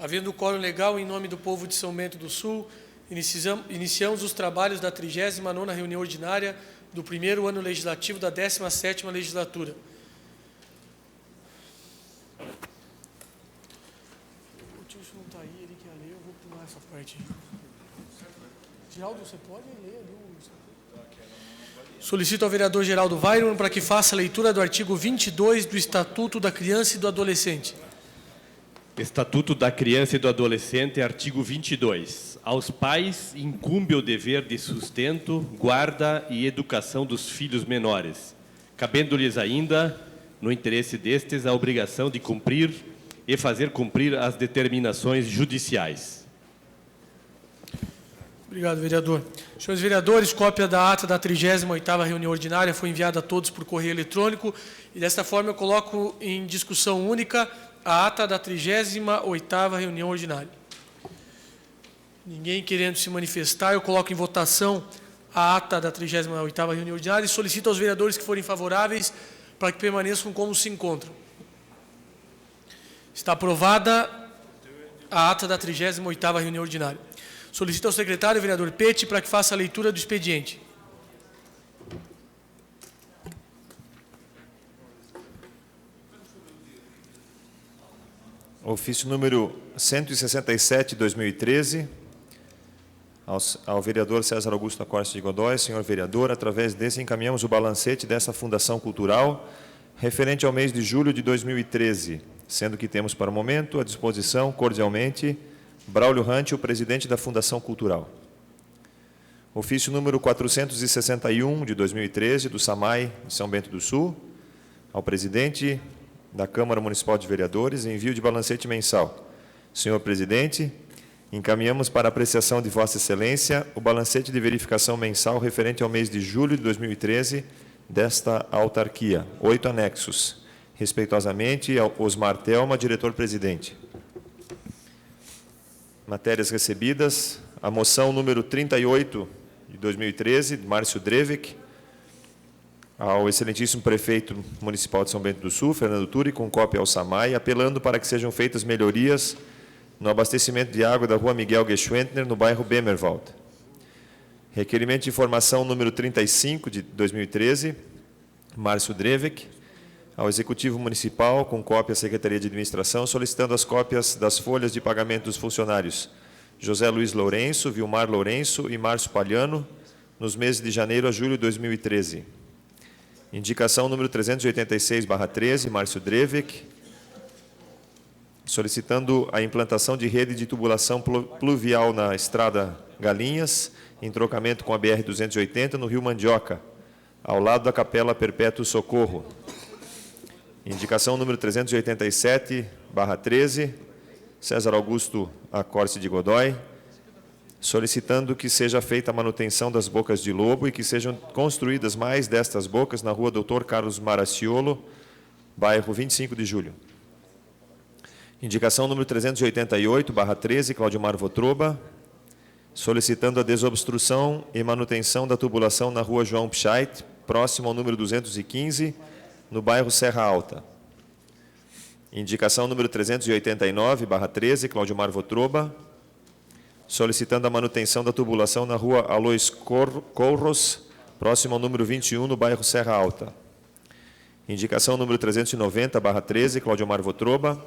Havendo quórum legal, em nome do povo de São Bento do Sul, iniciamos os trabalhos da 39ª reunião ordinária do primeiro ano legislativo da 17ª legislatura. O tio não está aí, ele quer ler, eu vou pular essa parte. Geraldo, você pode ler ali o... Solicito ao vereador Geraldo Weiron para que faça a leitura do artigo 22 do Estatuto da Criança e do Adolescente. Estatuto da Criança e do Adolescente, artigo 22. Aos pais incumbe o dever de sustento, guarda e educação dos filhos menores, cabendo-lhes ainda, no interesse destes, a obrigação de cumprir e fazer cumprir as determinações judiciais. Obrigado, vereador. Senhores vereadores, cópia da ata da 38ª reunião ordinária foi enviada a todos por correio eletrônico e, desta forma, eu coloco em discussão única a ata da 38ª reunião ordinária. Ninguém querendo se manifestar, eu coloco em votação a ata da 38ª reunião ordinária e solicito aos vereadores que forem favoráveis para que permaneçam como se encontram. Está aprovada a ata da 38ª reunião ordinária. Solicito ao secretário, vereador Pete, para que faça a leitura do expediente. Ofício número 167, 2013, ao vereador César Augusto Acosta de Godoy. Senhor vereador, através desse encaminhamos o balancete dessa Fundação Cultural referente ao mês de julho de 2013, sendo que temos para o momento à disposição, cordialmente, Braulio Rante, o presidente da Fundação Cultural. Ofício número 461, de 2013, do SAMAI de São Bento do Sul, ao presidente da Câmara Municipal de Vereadores, envio de balancete mensal. Senhor presidente, encaminhamos para apreciação de Vossa Excelência o balancete de verificação mensal referente ao mês de julho de 2013 desta autarquia. 8 anexos. Respeitosamente, Osmar Telma, diretor-presidente. Matérias recebidas. A moção número 38, de 2013, de Márcio Drevik, ao excelentíssimo prefeito municipal de São Bento do Sul, Fernando Turi, com cópia ao SAMAI, apelando para que sejam feitas melhorias no abastecimento de água da rua Miguel Geschwendner, no bairro Bemerwald. Requerimento de informação número 35, de 2013, Márcio Drevik, ao Executivo Municipal, com cópia à Secretaria de Administração, solicitando as cópias das folhas de pagamento dos funcionários José Luiz Lourenço, Vilmar Lourenço e Márcio Palhano, nos meses de janeiro a julho de 2013. Indicação número 386/13, Márcio Drevik, solicitando a implantação de rede de tubulação pluvial na Estrada Galinhas, em trocamento com a BR-280, no Rio Mandioca, ao lado da Capela Perpétuo Socorro. Indicação número 387/13, César Augusto Acosta de Godoy, solicitando que seja feita a manutenção das bocas de lobo e que sejam construídas mais destas bocas na rua Dr. Carlos Maraciolo, bairro 25 de Julho. Indicação número 388/13, Claudimar Votroba, solicitando a desobstrução e manutenção da tubulação na rua João Pschait, próximo ao número 215, no bairro Serra Alta. Indicação número 389/13, Claudimar Votroba, solicitando a manutenção da tubulação na rua Alois Corros, próximo ao número 21, no bairro Serra Alta. Indicação número 390/13, Claudimar Votroba,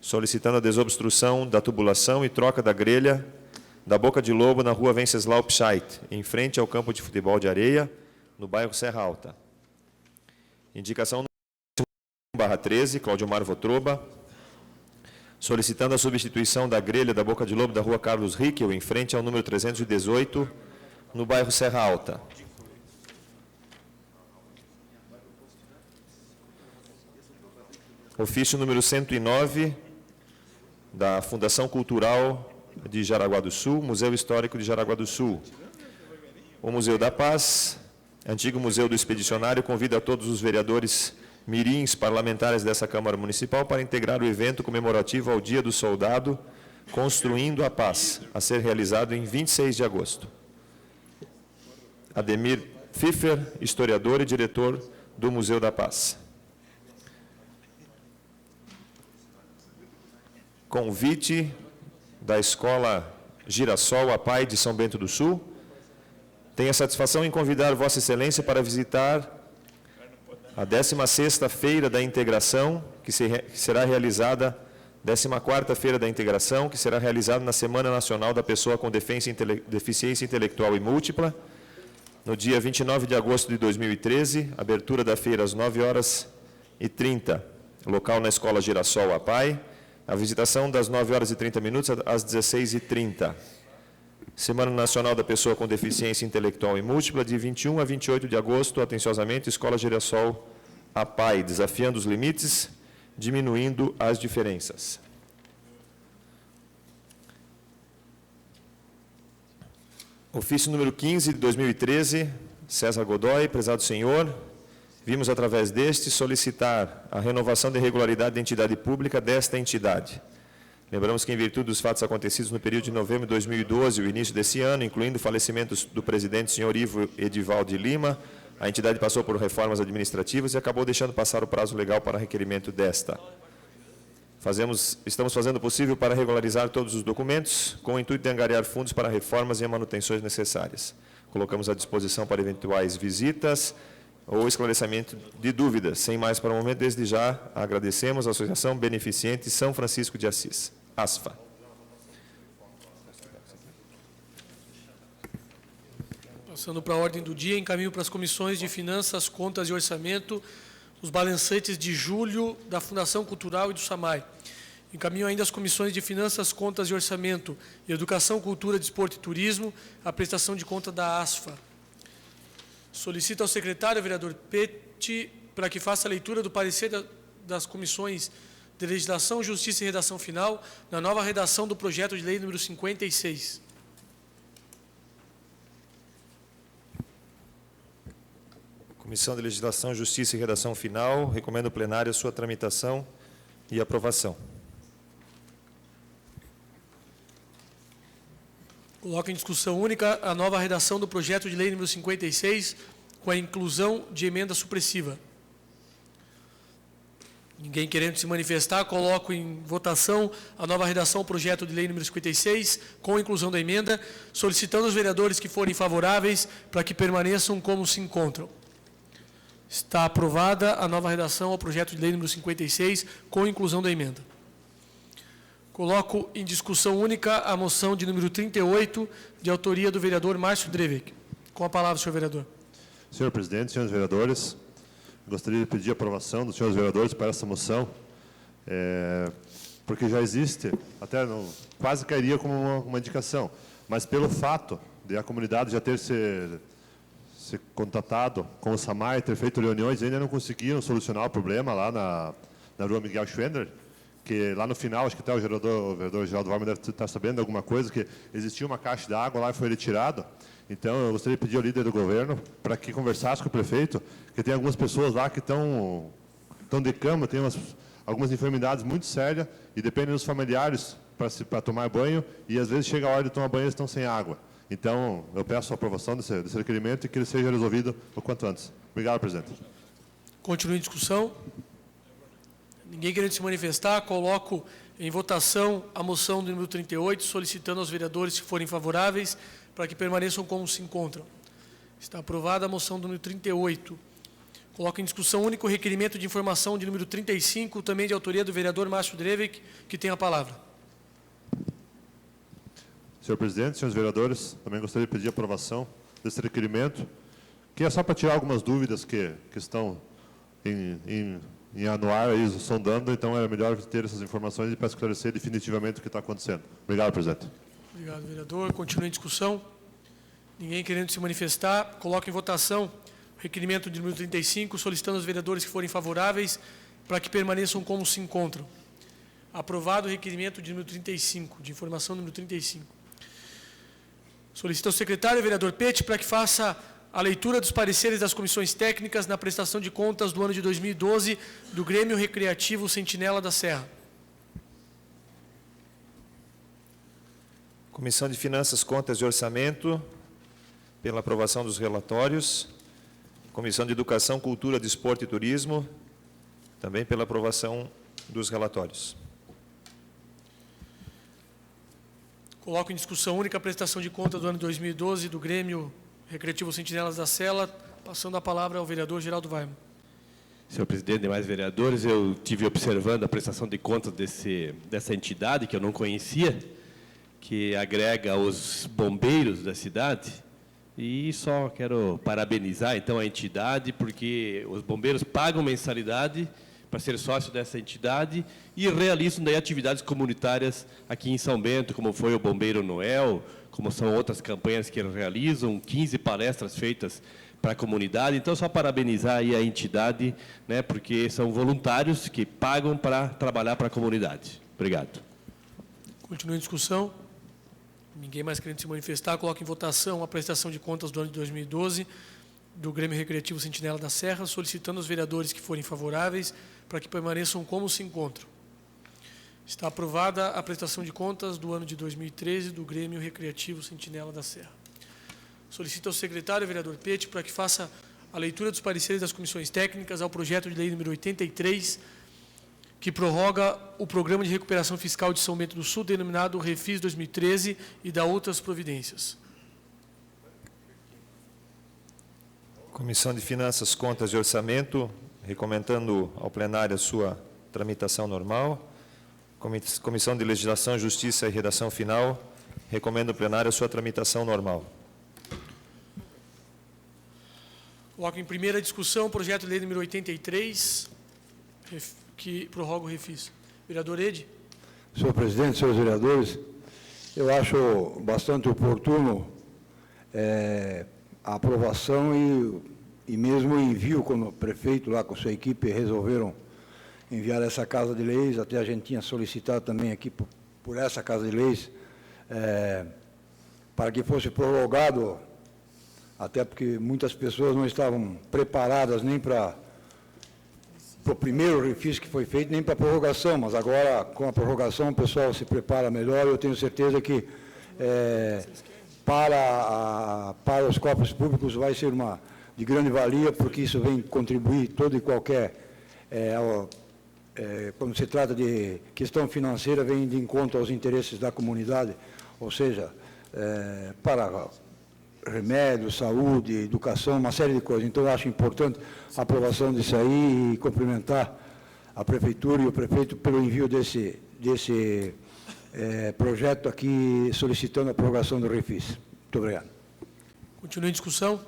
solicitando a desobstrução da tubulação e troca da grelha da Boca de Lobo na rua Venceslau Pschait, em frente ao campo de futebol de areia, no bairro Serra Alta. Indicação número 13, Claudimar Votroba, solicitando a substituição da grelha da Boca de Lobo da rua Carlos Rickel, em frente ao número 318, no bairro Serra Alta. Ofício número 109, da Fundação Cultural de Jaraguá do Sul, Museu Histórico de Jaraguá do Sul. O Museu da Paz, antigo Museu do Expedicionário, convida a todos os vereadores mirins parlamentares dessa Câmara Municipal para integrar o evento comemorativo ao Dia do Soldado, Construindo a Paz, a ser realizado em 26 de agosto. Ademir Pfiffer, historiador e diretor do Museu da Paz. Convite da Escola Girassol APAI de São Bento do Sul. Tenho a satisfação em convidar Vossa Excelência para visitar a 16ª Feira da Integração, que será realizada, 14ª Feira da Integração, que será realizada na Semana Nacional da Pessoa com Deficiência Intelectual e Múltipla, no dia 29 de agosto de 2013, abertura da feira às 9h30, local na Escola Girassol APAI, a visitação das 9h30 às 16h30. Semana Nacional da Pessoa com Deficiência Intelectual e Múltipla, de 21 a 28 de agosto, atenciosamente, Escola Girassol APAI, desafiando os limites, diminuindo as diferenças. Ofício número 15 de 2013, César Godoy, prezado senhor, vimos através deste solicitar a renovação de regularidade de entidade pública desta entidade. Lembramos que, em virtude dos fatos acontecidos no período de novembro de 2012 e o início desse ano, incluindo o falecimento do presidente, senhor Ivo Edivaldo de Lima, a entidade passou por reformas administrativas e acabou deixando passar o prazo legal para requerimento desta. Estamos fazendo o possível para regularizar todos os documentos, com o intuito de angariar fundos para reformas e manutenções necessárias. Colocamos à disposição para eventuais visitas ou esclarecimento de dúvidas. Sem mais para o momento, desde já agradecemos a Associação Beneficente São Francisco de Assis, ASFA. Passando para a ordem do dia, encaminho para as comissões de Finanças, Contas e Orçamento os balancetes de julho da Fundação Cultural e do SAMAI. Encaminho ainda às comissões de Finanças, Contas e Orçamento e Educação, Cultura, Desporto e Turismo a prestação de conta da ASFA. Solicito ao secretário, vereador Peti, para que faça a leitura do parecer das comissões de Legislação, Justiça e Redação Final na nova redação do projeto de lei número 56. Comissão de Legislação, Justiça e Redação Final, recomendo ao plenário a sua tramitação e aprovação. Coloco em discussão única a nova redação do projeto de lei número 56, com a inclusão de emenda supressiva. Ninguém querendo se manifestar, coloco em votação a nova redação do projeto de lei número 56, com a inclusão da emenda, solicitando aos vereadores que forem favoráveis para que permaneçam como se encontram. Está aprovada a nova redação ao projeto de lei número 56, com a inclusão da emenda. Coloco em discussão única a moção de número 38, de autoria do vereador Márcio Drevik. Com a palavra, senhor vereador. Senhor presidente, senhores vereadores, gostaria de pedir a aprovação dos senhores vereadores para essa moção, porque já existe, até quase cairia como uma indicação, mas pelo fato de a comunidade já ter se contatado com o SAMAI, ter feito reuniões, ainda não conseguiram solucionar o problema lá na rua Miguel Schwender, que lá no final, acho que até o vereador Geraldo Varma deve estar sabendo de alguma coisa, que existia uma caixa de água lá e foi retirado. Então, eu gostaria de pedir ao líder do governo para que conversasse com o prefeito, que tem algumas pessoas lá que estão de cama, tem algumas enfermidades muito sérias e dependem dos familiares para tomar banho, e às vezes chega a hora de tomar banho e eles estão sem água. Então, eu peço a aprovação desse requerimento e que ele seja resolvido o quanto antes. Obrigado, presidente. Continue em discussão. Ninguém querendo se manifestar, coloco em votação a moção do número 38, solicitando aos vereadores que forem favoráveis para que permaneçam como se encontram. Está aprovada a moção do número 38. Coloco em discussão único o requerimento de informação de número 35, também de autoria do vereador Márcio Drevik, que tem a palavra. Senhor presidente, senhores vereadores, também gostaria de pedir a aprovação desse requerimento, que é só para tirar algumas dúvidas que estão em anuar, aí, sondando, então é melhor ter essas informações e para esclarecer definitivamente o que está acontecendo. Obrigado, presidente. Obrigado, vereador. Continua em discussão. Ninguém querendo se manifestar, coloco em votação o requerimento de número 35, solicitando aos vereadores que forem favoráveis para que permaneçam como se encontram. Aprovado o requerimento de número 35, de informação número 35. Solicito ao secretário, vereador Peti, para que faça a leitura dos pareceres das comissões técnicas na prestação de contas do ano de 2012 do Grêmio Recreativo Sentinela da Serra. Comissão de Finanças, Contas e Orçamento, pela aprovação dos relatórios. Comissão de Educação, Cultura, Desporto e Turismo, também pela aprovação dos relatórios. Coloco em discussão única a prestação de contas do ano 2012 do Grêmio Recreativo Sentinelas da Sela, passando a palavra ao vereador Geraldo Weimann. Senhor presidente, demais vereadores, eu tive observando a prestação de contas dessa entidade que eu não conhecia, que agrega os bombeiros da cidade, e só quero parabenizar então a entidade, porque os bombeiros pagam mensalidade para ser sócio dessa entidade e realizam daí atividades comunitárias aqui em São Bento, como foi o Bombeiro Noel, como são outras campanhas que eles realizam, 15 palestras feitas para a comunidade. Então, só parabenizar aí a entidade, né, porque são voluntários que pagam para trabalhar para a comunidade. Obrigado. Continua em discussão. Ninguém mais querendo se manifestar, coloco em votação a prestação de contas do ano de 2012 do Grêmio Recreativo Sentinela da Serra, solicitando aos vereadores que forem favoráveis para que permaneçam como se encontram. Está aprovada a prestação de contas do ano de 2013 do Grêmio Recreativo Sentinela da Serra. Solicito ao secretário, vereador Pete, para que faça a leitura dos pareceres das comissões técnicas ao projeto de lei número 83, que prorroga o Programa de Recuperação Fiscal de São Bento do Sul, denominado Refis 2013, e dá outras providências. Comissão de Finanças, Contas e Orçamento, recomendando ao plenário a sua tramitação normal. Comissão de Legislação, Justiça e Redação Final, recomendo ao plenário a sua tramitação normal. Coloco em primeira discussão o projeto de lei número 83, que prorroga o refis. Vereador Ede. Senhor presidente, senhores vereadores, eu acho bastante oportuno a aprovação e mesmo o envio, quando o prefeito lá com sua equipe resolveram enviar essa Casa de Leis, até a gente tinha solicitado também aqui por essa Casa de Leis, para que fosse prorrogado, até porque muitas pessoas não estavam preparadas nem para o primeiro refis que foi feito, nem para a prorrogação, mas agora, com a prorrogação, o pessoal se prepara melhor. Eu tenho certeza que, para os cofres públicos, vai ser de grande valia, porque isso vem contribuir todo e qualquer, quando se trata de questão financeira, vem de encontro aos interesses da comunidade, ou seja, para remédio, saúde, educação, uma série de coisas. Então, eu acho importante a aprovação disso aí e cumprimentar a Prefeitura e o Prefeito pelo envio desse projeto aqui, solicitando a prorrogação do refis. Muito obrigado. Continua em discussão.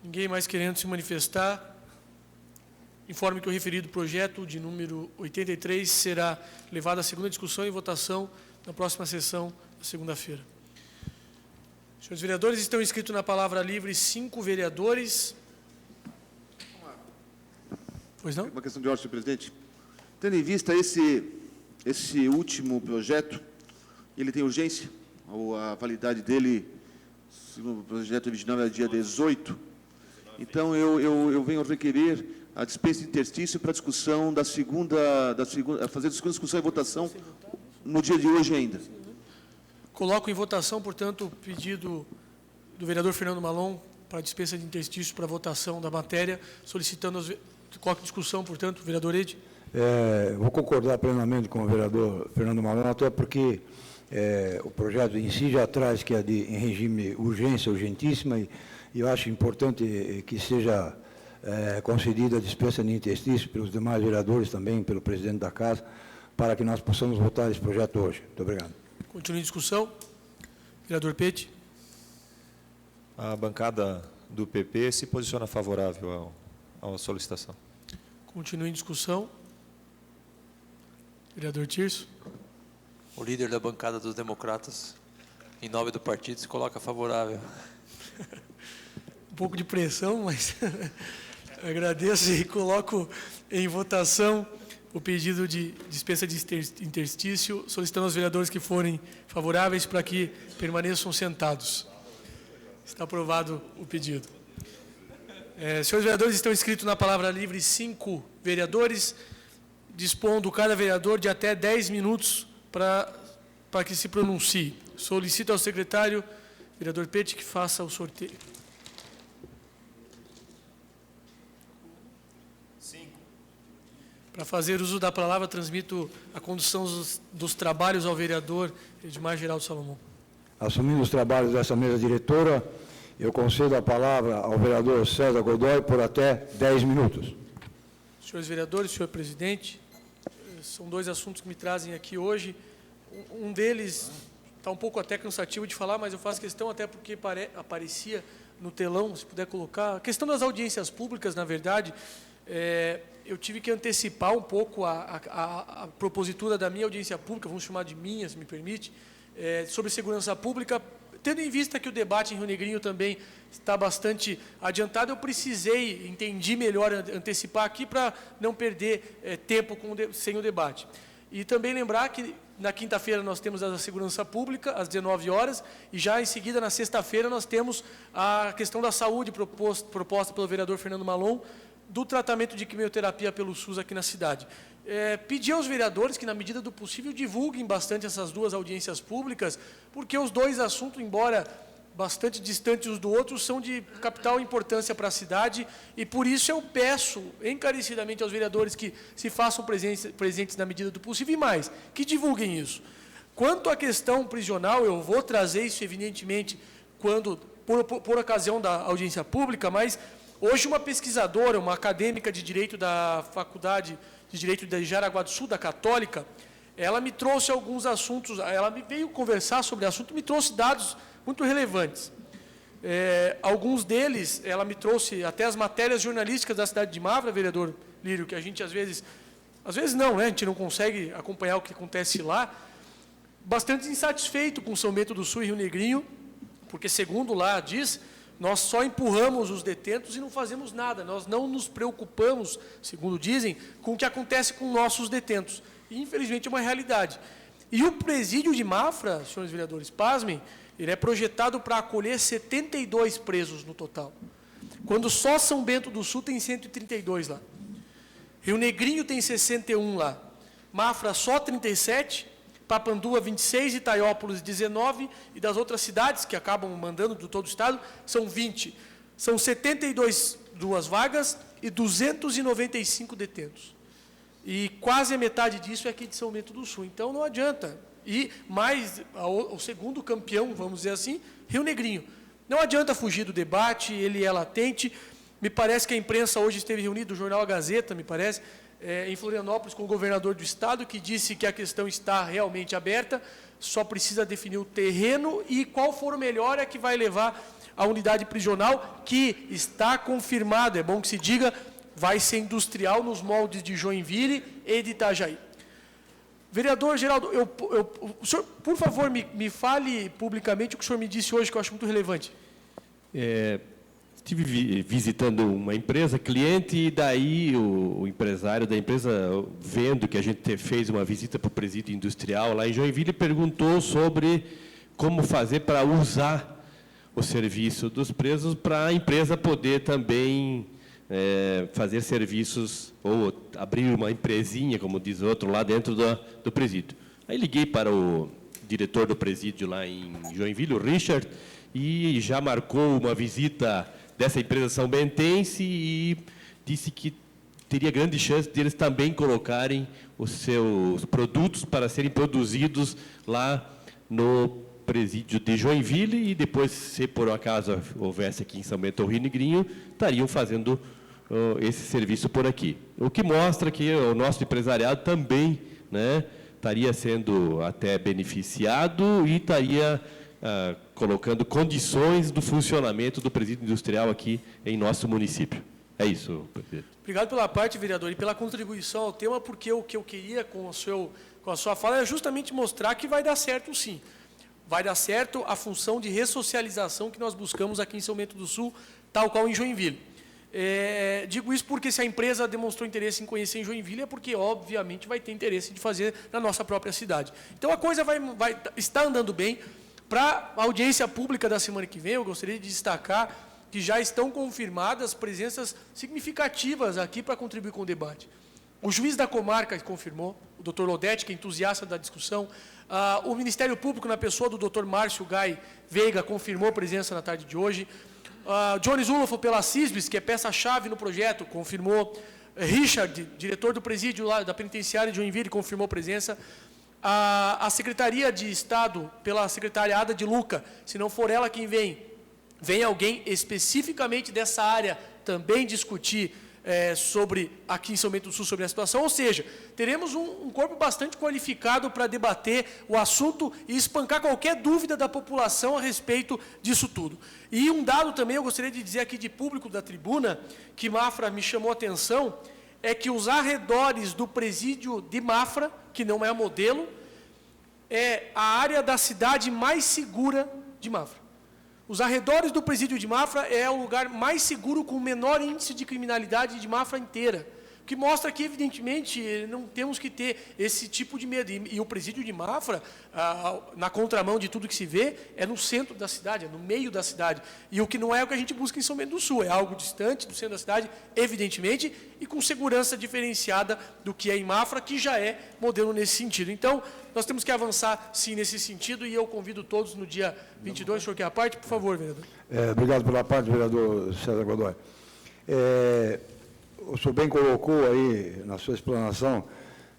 Ninguém mais querendo se manifestar. Informe que o referido projeto de número 83 será levado à segunda discussão e votação na próxima sessão, na segunda-feira. Senhores vereadores, estão inscritos na palavra livre 5 vereadores. Pois não? Uma questão de ordem, senhor presidente. Tendo em vista esse último projeto, ele tem urgência? Ou a validade dele, segundo o projeto original, é dia 18. Então, eu venho requerer a dispensa de interstício para a discussão fazer a segunda discussão e votação no dia de hoje ainda. Coloco em votação, portanto, o pedido do vereador Fernando Malon para a dispensa de interstício para a votação da matéria, solicitando, coloco em discussão, portanto, o vereador Ede. Vou concordar plenamente com o vereador Fernando Malon, até porque o projeto em si já traz que é em regime urgência, urgentíssima, e eu acho importante que seja concedida a dispensa de interstício pelos demais vereadores também, pelo presidente da Casa, para que nós possamos votar esse projeto hoje. Muito obrigado. Continua em discussão. Vereador Pete. A bancada do PP se posiciona favorável à solicitação. Continua em discussão. Vereador Tirso. O líder da bancada dos democratas, em nome do partido, se coloca favorável. Um pouco de pressão, mas agradeço e coloco em votação o pedido de dispensa de interstício, solicitando aos vereadores que forem favoráveis para que permaneçam sentados. Está aprovado o pedido. Senhores vereadores, estão inscritos na palavra livre 5 vereadores, dispondo cada vereador de até 10 minutos para que se pronuncie. Solicito ao secretário, vereador Pete, que faça o sorteio. 5. Para fazer uso da palavra, transmito a condução dos trabalhos ao vereador Edmar Geraldo Salomão. Assumindo os trabalhos dessa mesa diretora, eu concedo a palavra ao vereador César Godoy por até 10 minutos. Senhores vereadores, senhor presidente, são dois assuntos que me trazem aqui hoje. Um deles está um pouco até cansativo de falar, mas eu faço questão até porque aparecia no telão, se puder colocar. A questão das audiências públicas, na verdade, eu tive que antecipar um pouco a propositura da minha audiência pública, vamos chamar de minha, se me permite, sobre segurança pública. Tendo em vista que o debate em Rio Negrinho também está bastante adiantado, eu precisei, entendi melhor antecipar aqui para não perder tempo sem o debate. E também lembrar que na quinta-feira nós temos a segurança pública, às 19 horas, e já em seguida, na sexta-feira, nós temos a questão da saúde proposta pelo vereador Fernando Malon, do tratamento de quimioterapia pelo SUS aqui na cidade. Pedir aos vereadores que, na medida do possível, divulguem bastante essas duas audiências públicas, porque os dois assuntos, embora bastante distantes uns do outro, são de capital importância para a cidade, e por isso eu peço encarecidamente aos vereadores que se façam presentes na medida do possível, e mais, que divulguem isso. Quanto à questão prisional, eu vou trazer isso, evidentemente, por ocasião da audiência pública, mas hoje uma pesquisadora, uma acadêmica de Direito da Faculdade de Direito de Jaraguá do Sul, da Católica, ela me trouxe alguns assuntos, ela me veio conversar sobre o assunto, me trouxe dados muito relevantes. Alguns deles, ela me trouxe até as matérias jornalísticas da cidade de Mafra, vereador Lírio, que a gente às vezes não, né, a gente não consegue acompanhar o que acontece lá, bastante insatisfeito com São Bento do Sul e Rio Negrinho, porque, segundo lá diz, nós só empurramos os detentos e não fazemos nada. Nós não nos preocupamos, segundo dizem, com o que acontece com nossos detentos. E, infelizmente, é uma realidade. E o presídio de Mafra, senhores vereadores, pasmem, ele é projetado para acolher 72 presos no total. Quando só São Bento do Sul tem 132 lá. Rio Negrinho tem 61 lá. Mafra só 37, Papanduva 26, Itaiópolis 19, e das outras cidades que acabam mandando do todo o estado, são 20. São 72 vagas e 295 detentos. E quase a metade disso é aqui de São Bento do Sul. Então não adianta. E mais, o segundo campeão, vamos dizer assim, Rio Negrinho. Não adianta fugir do debate, ele é latente. Me parece que a imprensa hoje esteve reunida, o jornal A Gazeta, me parece, em Florianópolis, com o governador do estado, que disse que a questão está realmente aberta, só precisa definir o terreno e qual for o melhor é que vai levar a unidade prisional, que está confirmado, é bom que se diga, vai ser industrial nos moldes de Joinville e de Itajaí. Vereador Geraldo, o senhor, por favor, me fale publicamente o que o senhor me disse hoje, que eu acho muito relevante. Estive visitando uma empresa, cliente, e daí o empresário da empresa, vendo que a gente fez uma visita para o presídio industrial lá em Joinville, perguntou sobre como fazer para usar o serviço dos presos para a empresa poder também fazer serviços, ou abrir uma empresinha, como diz outro, lá dentro do presídio. Aí liguei para o diretor do presídio lá em Joinville, o Richard, e já marcou uma visita dessa empresa são bentense e disse que teria grande chance de eles também colocarem os seus produtos para serem produzidos lá no presídio de Joinville, e depois, se por um acaso houvesse aqui em São Bento ou Rio Negrinho, estariam fazendo esse serviço por aqui. O que mostra que o nosso empresariado também, né, estaria sendo até beneficiado e estaria colocando condições do funcionamento do presídio industrial aqui em nosso município. É isso, presidente. Obrigado pela parte, vereador, e pela contribuição ao tema, porque o que eu queria com a sua fala é justamente mostrar que vai dar certo, sim. Vai dar certo a função de ressocialização que nós buscamos aqui em São Bento do Sul, tal qual em Joinville. Digo isso porque se a empresa demonstrou interesse em conhecer em Joinville, é porque, obviamente, vai ter interesse de fazer na nossa própria cidade. Então, a coisa está andando bem. Para a audiência pública da semana que vem, eu gostaria de destacar que já estão confirmadas presenças significativas aqui para contribuir com o debate. O juiz da comarca confirmou, o doutor Lodete, que é entusiasta da discussão. O Ministério Público, na pessoa do doutor Márcio Gai Veiga, confirmou presença na tarde de hoje. Jones Ulofo, pela CISBES, que é peça-chave no projeto, confirmou. Richard, diretor do presídio lá da penitenciária de Joinville, confirmou presença. A Secretaria de Estado, pela secretária Ada de Luca, se não for ela quem vem alguém especificamente dessa área também discutir sobre, aqui em São Bento do Sul, sobre a situação, ou seja, teremos um corpo bastante qualificado para debater o assunto e espancar qualquer dúvida da população a respeito disso tudo. E um dado também, eu gostaria de dizer aqui de público da tribuna, que Mafra me chamou a atenção, é que os arredores do presídio de Mafra, que não é modelo, é a área da cidade mais segura de Mafra. Os arredores do presídio de Mafra é o lugar mais seguro com o menor índice de criminalidade de Mafra inteira. O que mostra que, evidentemente, não temos que ter esse tipo de medo. E o presídio de Mafra, na contramão de tudo que se vê, é no centro da cidade, é no meio da cidade. E o que não é o que a gente busca em São Bento do Sul, é algo distante do centro da cidade, evidentemente, e com segurança diferenciada do que é em Mafra, que já é modelo nesse sentido. Então, nós temos que avançar, sim, nesse sentido, e eu convido todos no dia 22, o senhor quer a parte? Por favor, vereador. Obrigado pela parte, vereador César Godoy. O senhor bem colocou aí, na sua explanação,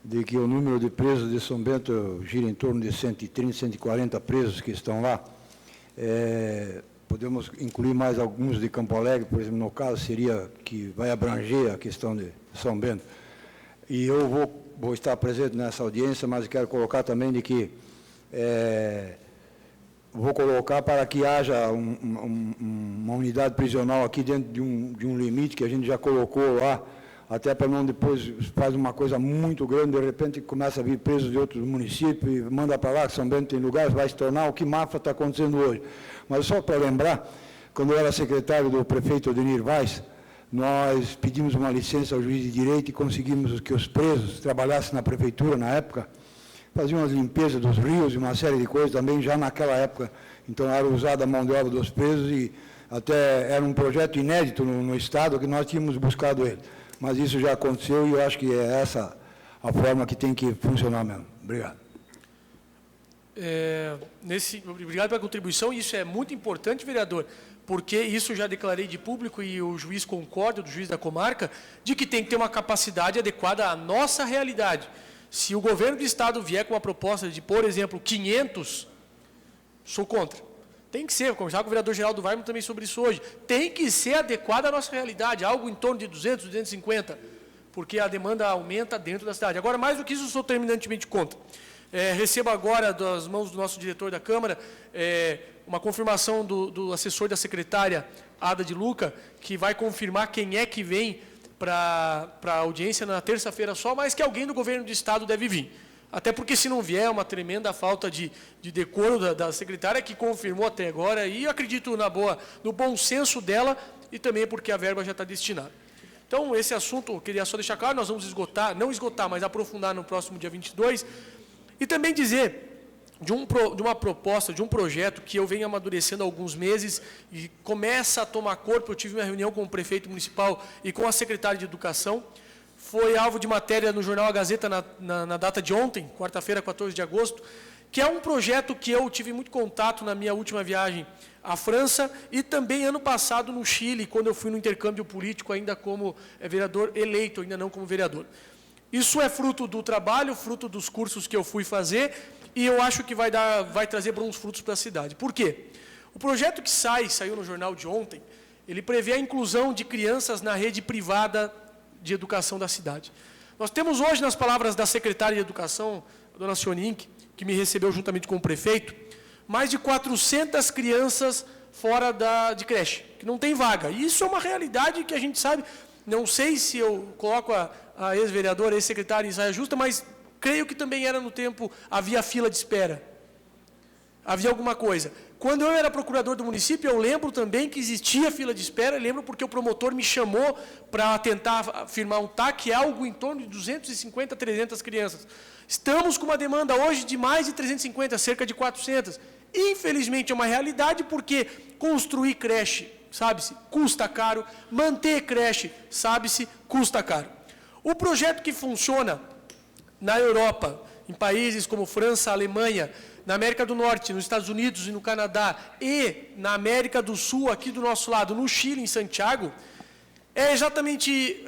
de que o número de presos de São Bento gira em torno de 130, 140 presos que estão lá. Podemos incluir mais alguns de Campo Alegre, por exemplo, no caso seria que vai abranger a questão de São Bento. E eu vou estar presente nessa audiência, mas quero colocar também de que vou colocar para que haja uma unidade prisional aqui dentro de um limite que a gente já colocou lá, até para não depois faz uma coisa muito grande, de repente começa a vir presos de outros municípios e manda para lá, que São Bento tem lugares, vai se tornar o que Mafra está acontecendo hoje. Mas só para lembrar, quando eu era secretário do prefeito Odenir Vaz, nós pedimos uma licença ao juiz de direito e conseguimos que os presos trabalhassem na prefeitura na época, faziam as limpezas dos rios e uma série de coisas também já naquela época. Então era usada a mão de obra dos presos e até era um projeto inédito no Estado que nós tínhamos buscado ele. Mas isso já aconteceu e eu acho que é essa a forma que tem que funcionar mesmo. Obrigado. Obrigado pela contribuição, e isso é muito importante, vereador, porque isso já declarei de público e o juiz concorda, do juiz da comarca, de que tem que ter uma capacidade adequada à nossa realidade. Se o governo do Estado vier com uma proposta de, por exemplo, 500, sou contra. Tem que ser, vou conversar com o vereador Geraldo Weimar também sobre isso hoje. Tem que ser adequado à nossa realidade, algo em torno de 200, 250, porque a demanda aumenta dentro da cidade. Agora, mais do que isso, eu sou terminantemente contra. Recebo agora, das mãos do nosso diretor da Câmara, uma confirmação do assessor da secretária Ada de Luca, que vai confirmar quem é que vem para a audiência na terça-feira só, mas que alguém do governo do Estado deve vir. Até porque, se não vier, é uma tremenda falta de decoro da secretária, que confirmou até agora, e acredito no bom senso dela, e também porque a verba já está destinada. Então, esse assunto, eu queria só deixar claro, nós vamos não esgotar, mas aprofundar no próximo dia 22, e também dizer de uma proposta, de um projeto que eu venho amadurecendo há alguns meses e começa a tomar corpo. Eu tive uma reunião com o prefeito municipal e com a secretária de Educação. Foi alvo de matéria no jornal A Gazeta na data de ontem, quarta-feira, 14 de agosto, que é um projeto que eu tive muito contato na minha última viagem à França e também ano passado no Chile, quando eu fui no intercâmbio político ainda como vereador eleito, ainda não como vereador. Isso é fruto do trabalho, fruto dos cursos que eu fui fazer, e eu acho que vai trazer bons frutos para a cidade. Por quê? O projeto que saiu no jornal de ontem, ele prevê a inclusão de crianças na rede privada de educação da cidade. Nós temos hoje, nas palavras da secretária de Educação, a dona Sionink, que me recebeu juntamente com o prefeito, mais de 400 crianças fora de creche, que não tem vaga. E isso é uma realidade que a gente sabe, não sei se eu coloco a ex-vereadora, ex-secretária em saia justa, mas creio que também era no tempo, havia fila de espera. Havia alguma coisa. Quando eu era procurador do município, eu lembro também que existia fila de espera, lembro porque o promotor me chamou para tentar firmar um TAC, algo em torno de 250, 300 crianças. Estamos com uma demanda hoje de mais de 350, cerca de 400. Infelizmente é uma realidade, porque construir creche, sabe-se, custa caro, manter creche, sabe-se, custa caro. O projeto que funciona na Europa, em países como França, Alemanha, na América do Norte, nos Estados Unidos e no Canadá, e na América do Sul, aqui do nosso lado, no Chile, em Santiago,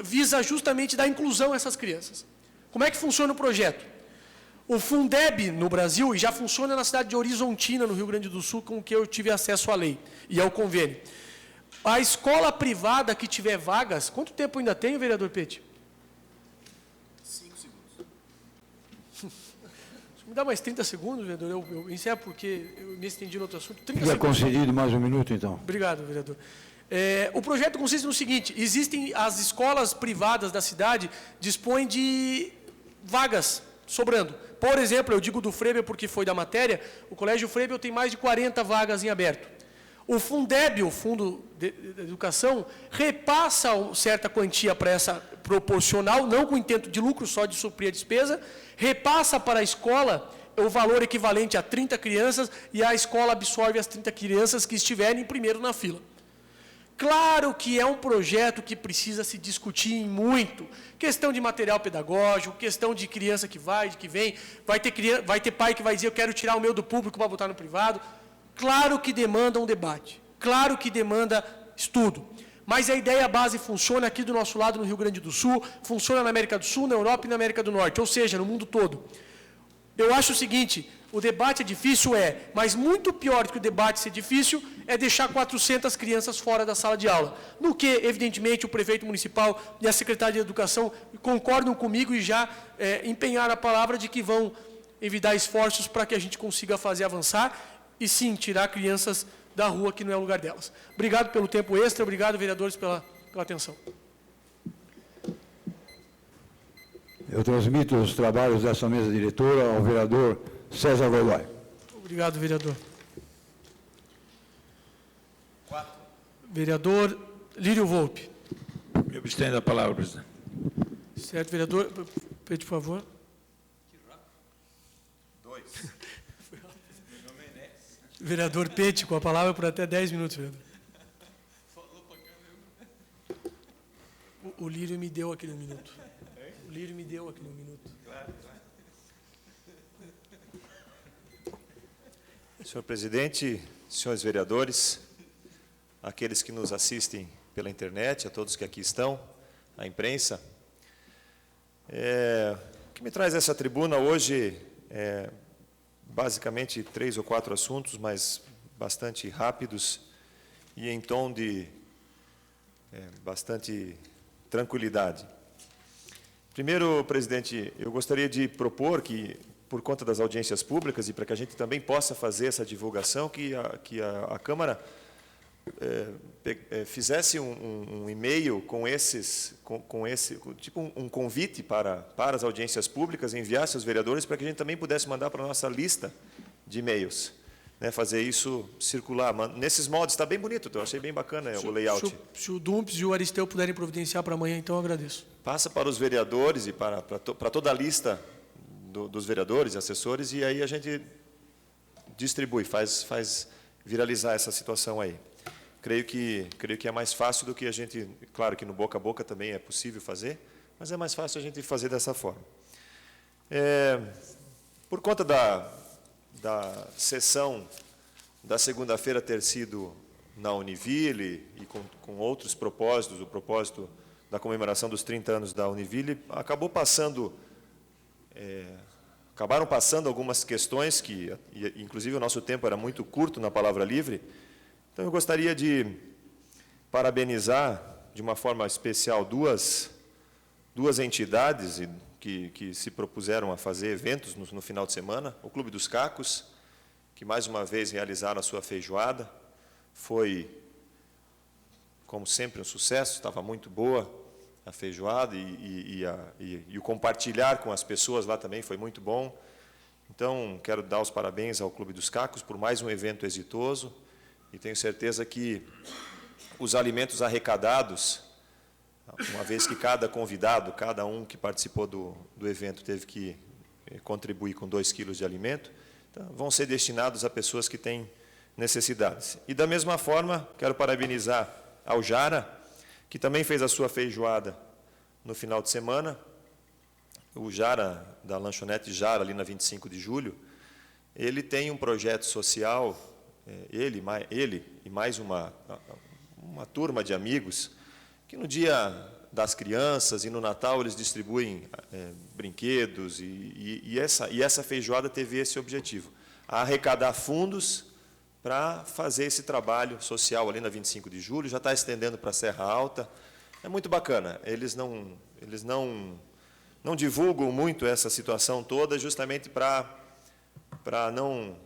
visa justamente dar inclusão a essas crianças. Como é que funciona o projeto? O Fundeb no Brasil, e já funciona na cidade de Horizontina, no Rio Grande do Sul, com que eu tive acesso à lei e ao convênio. A escola privada que tiver vagas, quanto tempo ainda tem, vereador Pete? 5 segundos. Me dá mais 30 segundos, vereador, eu encerro porque eu me estendi no outro assunto. 30 Fica segundos. concedido mais um minuto, então. Obrigado, vereador. O projeto consiste no seguinte, existem as escolas privadas da cidade, dispõem de vagas sobrando. Por exemplo, eu digo do Frebel porque foi da matéria, o Colégio Frebel tem mais de 40 vagas em aberto. O Fundeb, o Fundo de Educação, repassa certa quantia para essa proporcional, não com intento de lucro, só de suprir a despesa, repassa para a escola o valor equivalente a 30 crianças e a escola absorve as 30 crianças que estiverem primeiro na fila. Claro que é um projeto que precisa se discutir muito. Questão de material pedagógico, questão de criança que vai, de que vem, vai ter pai que vai dizer, eu quero tirar o meu do público para botar no privado. Claro que demanda um debate, claro que demanda estudo. Mas a ideia base funciona aqui do nosso lado, no Rio Grande do Sul, funciona na América do Sul, na Europa e na América do Norte, ou seja, no mundo todo. Eu acho o seguinte, o debate é difícil, mas muito pior do que o debate ser difícil é deixar 400 crianças fora da sala de aula. No que, evidentemente, o prefeito municipal e a secretária de Educação concordam comigo e já empenharam a palavra de que vão evitar esforços para que a gente consiga fazer avançar e, sim, tirar crianças da rua que não é o lugar delas. Obrigado pelo tempo extra, obrigado, vereadores, pela atenção. Eu transmito os trabalhos dessa mesa diretora ao vereador César Godoy. Obrigado, vereador. Vereador Lírio Volpe. Me abstenho da palavra, presidente. Certo, vereador. Pede, por favor. Vereador Pete, com a palavra por até 10 minutos, vereador. O Lírio me deu aquele minuto. O Lírio me deu aquele minuto. Senhor presidente, senhores vereadores, aqueles que nos assistem pela internet, a todos que aqui estão, a imprensa, o que me traz essa tribuna hoje é basicamente 3 ou 4 assuntos, mas bastante rápidos e em tom de bastante tranquilidade. Primeiro, presidente, eu gostaria de propor que, por conta das audiências públicas e para que a gente também possa fazer essa divulgação, que a Câmara fizesse um e-mail com tipo um convite para as audiências públicas, enviasse aos vereadores para que a gente também pudesse mandar para a nossa lista de e-mails, né, fazer isso circular. Nesses moldes, está bem bonito, eu achei bem bacana o layout. Se o Dumps e o Aristeu puderem providenciar para amanhã, então eu agradeço. Passa para os vereadores e para toda a lista dos vereadores e assessores, e aí a gente distribui, faz viralizar essa situação aí. Creio que é mais fácil do que a gente... Claro que no boca a boca também é possível fazer, mas é mais fácil a gente fazer dessa forma. Por conta da sessão da segunda-feira ter sido na Univille e com outros propósitos, o propósito da comemoração dos 30 anos da Univille, acabaram passando algumas questões que, inclusive, o nosso tempo era muito curto na palavra livre. Então, eu gostaria de parabenizar, de uma forma especial, duas entidades que se propuseram a fazer eventos no final de semana. O Clube dos Cacos, que mais uma vez realizaram a sua feijoada. Foi, como sempre, um sucesso, estava muito boa a feijoada e o compartilhar com as pessoas lá também foi muito bom. Então, quero dar os parabéns ao Clube dos Cacos por mais um evento exitoso. E tenho certeza que os alimentos arrecadados, uma vez que cada convidado, cada um que participou do evento teve que contribuir com 2 quilos de alimento, então, vão ser destinados a pessoas que têm necessidades. E, da mesma forma, quero parabenizar ao Jara, que também fez a sua feijoada no final de semana. O Jara, da lanchonete Jara, ali na 25 de julho, ele tem um projeto social... Ele e mais uma turma de amigos que no dia das crianças e no Natal eles distribuem brinquedos e essa feijoada teve esse objetivo, arrecadar fundos para fazer esse trabalho social ali na 25 de julho, já está estendendo para a Serra Alta. É muito bacana. Eles não divulgam muito essa situação toda, justamente para não,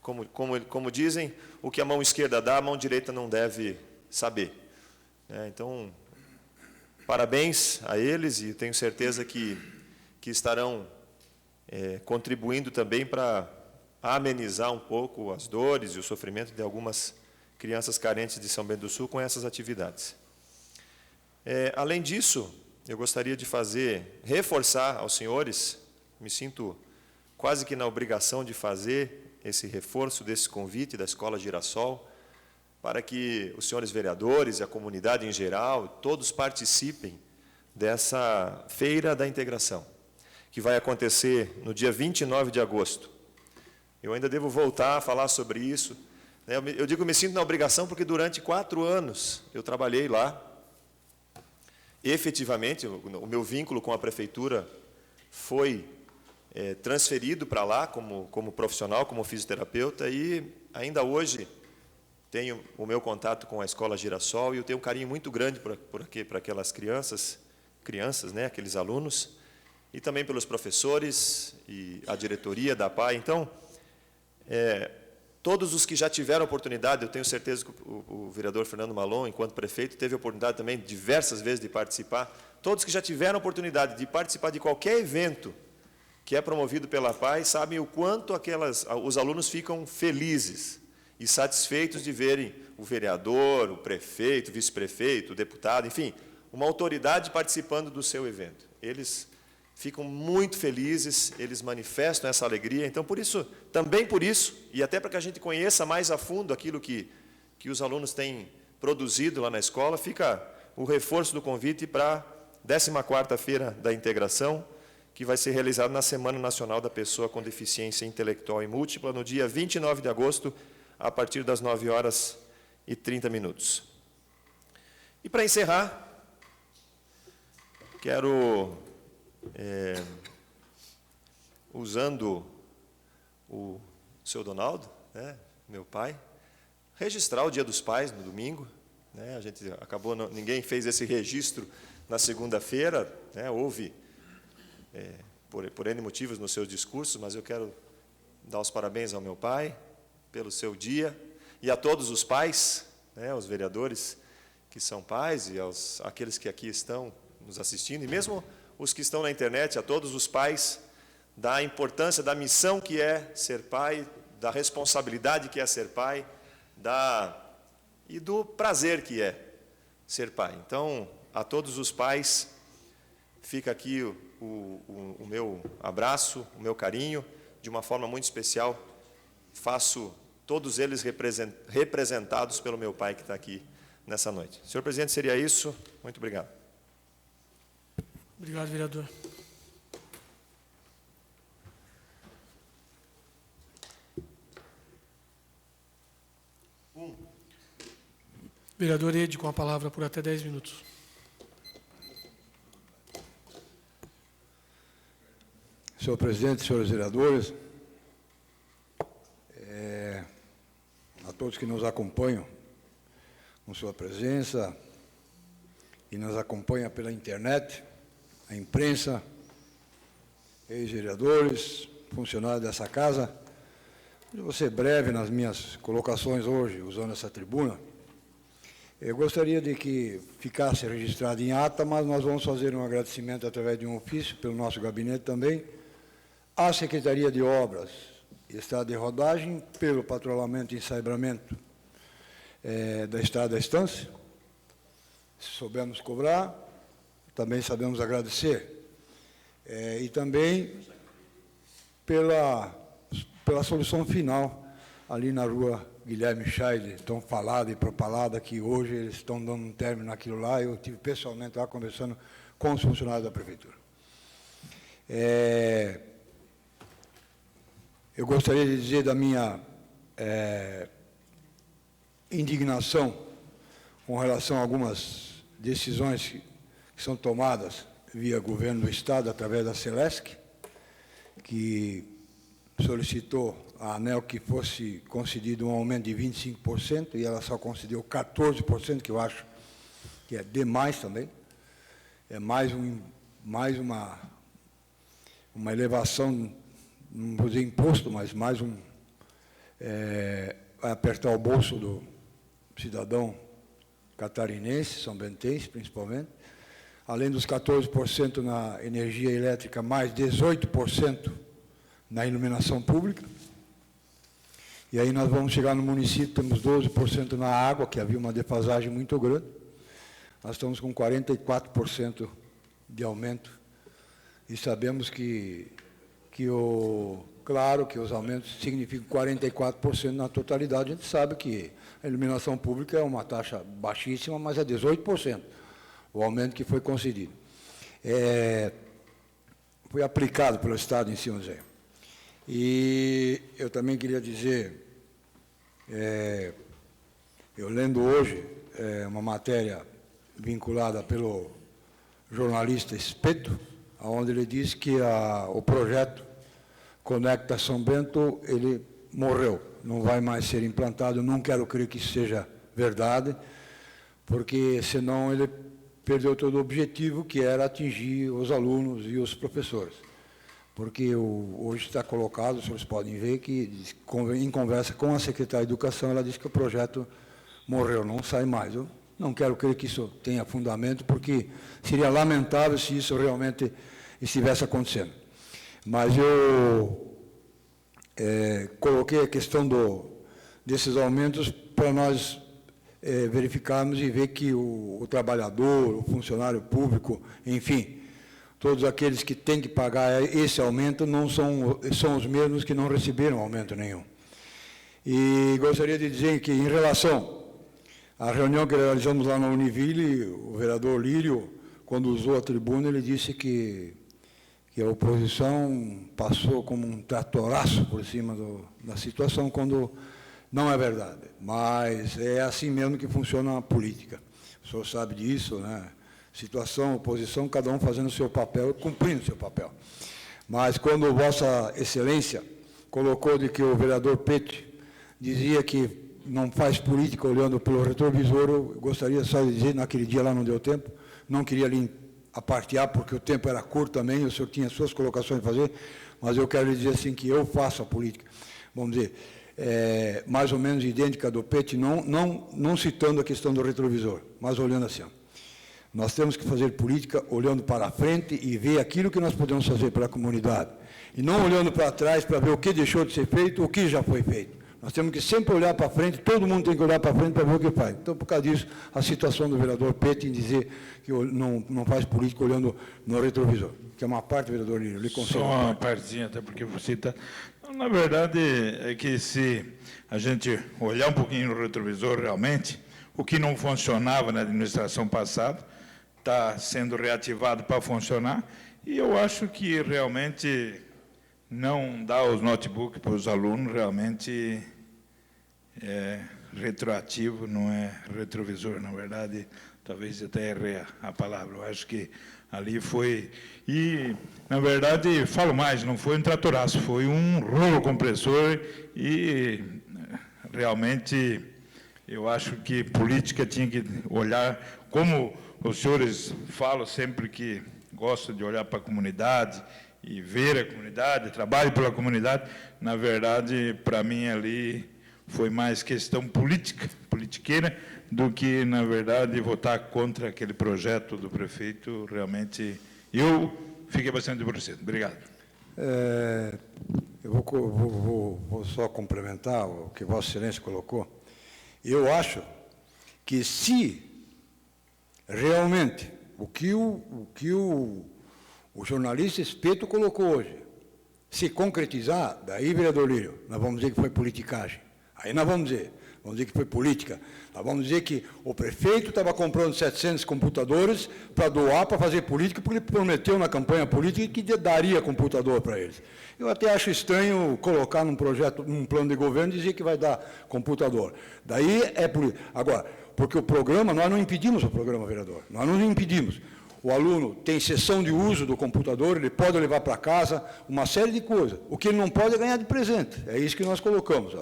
como dizem, o que a mão esquerda dá, a mão direita não deve saber. Então, parabéns a eles e tenho certeza que estarão contribuindo também para amenizar um pouco as dores e o sofrimento de algumas crianças carentes de São Bento do Sul com essas atividades. Além disso, eu gostaria de reforçar aos senhores, me sinto quase que na obrigação de fazer esse reforço desse convite da Escola Girassol, para que os senhores vereadores e a comunidade em geral, todos participem dessa Feira da Integração, que vai acontecer no dia 29 de agosto. Eu ainda devo voltar a falar sobre isso. Eu digo que me sinto na obrigação porque durante 4 anos eu trabalhei lá. Efetivamente, o meu vínculo com a prefeitura foi transferido para lá como profissional, como fisioterapeuta, e ainda hoje tenho o meu contato com a Escola Girassol e eu tenho um carinho muito grande por aquelas crianças, né, aqueles alunos, e também pelos professores e a diretoria da APAE. Então, todos os que já tiveram oportunidade, eu tenho certeza que o vereador Fernando Malon, enquanto prefeito, teve a oportunidade também diversas vezes de participar, todos que já tiveram oportunidade de participar de qualquer evento que é promovido pela APAE, sabem o quanto os alunos ficam felizes e satisfeitos de verem o vereador, o prefeito, o vice-prefeito, o deputado, enfim, uma autoridade participando do seu evento. Eles ficam muito felizes, eles manifestam essa alegria. Então, também por isso, e até para que a gente conheça mais a fundo aquilo que os alunos têm produzido lá na escola, fica o reforço do convite para a 14ª Feira da Integração, que vai ser realizada na Semana Nacional da Pessoa com Deficiência Intelectual e Múltipla, no dia 29 de agosto, a partir das 9h30. E para encerrar, quero, usando o seu Donaldo, né, meu pai, registrar o Dia dos Pais no domingo. Né, a gente ninguém fez esse registro na segunda-feira, né, houve, por N motivos nos seus discursos, mas eu quero dar os parabéns ao meu pai pelo seu dia e a todos os pais, né, os vereadores que são pais e aqueles que aqui estão nos assistindo, e mesmo os que estão na internet, a todos os pais, da importância, da missão que é ser pai, da responsabilidade que é ser pai, e do prazer que é ser pai. Então, a todos os pais, fica aqui o meu abraço, o meu carinho, de uma forma muito especial, faço todos eles representados pelo meu pai que está aqui nessa noite. Senhor presidente, seria isso. Muito obrigado. Obrigado, vereador. Vereador Ede, com a palavra por até 10 minutos. Senhor presidente, senhores vereadores, a todos que nos acompanham com sua presença e nos acompanham pela internet, a imprensa, ex-vereadores, funcionários dessa casa. Eu vou ser breve nas minhas colocações hoje, usando essa tribuna. Eu gostaria de que ficasse registrado em ata, mas nós vamos fazer um agradecimento através de um ofício, pelo nosso gabinete também, à Secretaria de Obras e Estrada de Rodagem, pelo patrulhamento e ensaiamento da Estrada da Estância. Se soubermos cobrar, também sabemos agradecer. E também pela solução final, ali na rua Guilherme Scheide, tão falada e propalada, que hoje eles estão dando um término naquilo lá. Eu estive pessoalmente lá conversando com os funcionários da Prefeitura. Eu gostaria de dizer da minha indignação com relação a algumas decisões que são tomadas via governo do Estado, através da Celesc, que solicitou à ANEEL que fosse concedido um aumento de 25%, e ela só concedeu 14%, que eu acho que é demais também. É mais uma elevação, não vou dizer imposto, mas mais vai apertar o bolso do cidadão catarinense, são-bentense, principalmente. Além dos 14% na energia elétrica, mais 18% na iluminação pública. E aí nós vamos chegar no município, temos 12% na água, que havia uma defasagem muito grande. Nós estamos com 44% de aumento. E sabemos claro que os aumentos significam 44% na totalidade. A gente sabe que a iluminação pública é uma taxa baixíssima, mas é 18%. O aumento que foi concedido. Foi aplicado pelo Estado em São José. E eu também queria dizer, eu lendo hoje uma matéria vinculada pelo jornalista Espeto, onde ele diz que o projeto Conecta São Bento, ele morreu, não vai mais ser implantado. Eu não quero crer que isso seja verdade, porque senão ele perdeu todo o objetivo, que era atingir os alunos e os professores. Porque hoje está colocado, os senhores podem ver, que em conversa com a secretária de Educação, ela disse que o projeto morreu, não sai mais. Eu não quero crer que isso tenha fundamento, porque seria lamentável se isso realmente estivesse acontecendo. Mas eu coloquei a questão desses aumentos para nós verificarmos e ver que o trabalhador, o funcionário público, enfim, todos aqueles que têm que pagar esse aumento não são os mesmos que não receberam aumento nenhum. E gostaria de dizer que, em relação à reunião que realizamos lá na Univille, o vereador Lírio, quando usou a tribuna, ele disse que a oposição passou como um tratoraço por cima da situação, quando não é verdade. Mas é assim mesmo que funciona a política. O senhor sabe disso, né? Situação, oposição, cada um fazendo o seu papel e cumprindo o seu papel. Mas quando Vossa Excelência colocou de que o vereador Pete dizia que não faz política olhando pelo retrovisor, eu gostaria só de dizer, naquele dia lá não deu tempo, não queria lhe apartear, porque o tempo era curto também, o senhor tinha suas colocações a fazer, mas eu quero lhe dizer assim que eu faço a política, vamos dizer, mais ou menos idêntica do Pete, não citando a questão do retrovisor, mas olhando assim. Nós temos que fazer política olhando para a frente e ver aquilo que nós podemos fazer pela comunidade. E não olhando para trás para ver o que deixou de ser feito, o que já foi feito. Nós temos que sempre olhar para frente, todo mundo tem que olhar para frente para ver o que faz. Então, por causa disso, a situação do vereador Pete em dizer que não faz política olhando no retrovisor. Que é uma parte, vereador Lírio, lhe concedo. Só uma partezinha, até porque você está... Na verdade, é que se a gente olhar um pouquinho no retrovisor, realmente, o que não funcionava na administração passada está sendo reativado para funcionar, e eu acho que realmente não dar os notebooks para os alunos realmente é retroativo, não é retrovisor, na verdade, talvez até errei a palavra, eu acho que ali foi, e na verdade, falo mais, não foi um tratoraço, foi um rolo compressor, e realmente eu acho que política tinha que olhar, como os senhores falam sempre que gostam de olhar para a comunidade e ver a comunidade, trabalho pela comunidade, na verdade, para mim ali foi mais questão politiqueira, do que, na verdade, votar contra aquele projeto do prefeito. Realmente, eu fiquei bastante aborrecido. Obrigado. Eu vou só complementar o que Vossa Excelência colocou. Eu acho que se realmente o que o jornalista Espeto colocou hoje se concretizar, daí, vereador Lírio, nós vamos dizer que foi politicagem. Aí nós vamos dizer que foi política. Nós vamos dizer que o prefeito estava comprando 700 computadores para doar, para fazer política, porque ele prometeu na campanha política que daria computador para eles. Eu até acho estranho colocar num projeto, num plano de governo, dizer que vai dar computador. Daí é política. Agora, porque o programa, nós não impedimos o programa, vereador, nós não impedimos. O aluno tem sessão de uso do computador, ele pode levar para casa uma série de coisas. O que ele não pode é ganhar de presente. É isso que nós colocamos.